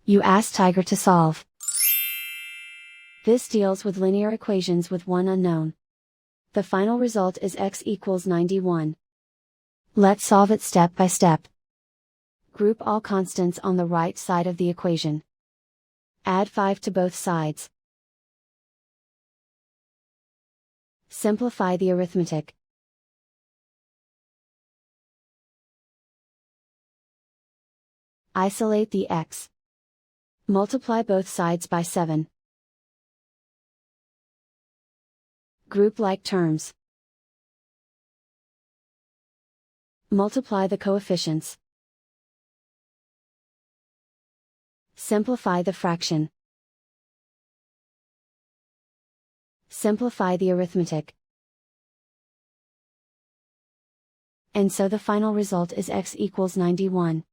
You ask Tiger to solve. This deals with linear equations with one unknown. The final result is x equals 91. Let's solve it step by step. Group all constants on the right side of the equation. Add 5 to both sides. Simplify the arithmetic. Isolate the x. Multiply both sides by 7. Group like terms. Multiply the coefficients. Simplify the fraction. Simplify the arithmetic. And so the final result is x equals 91.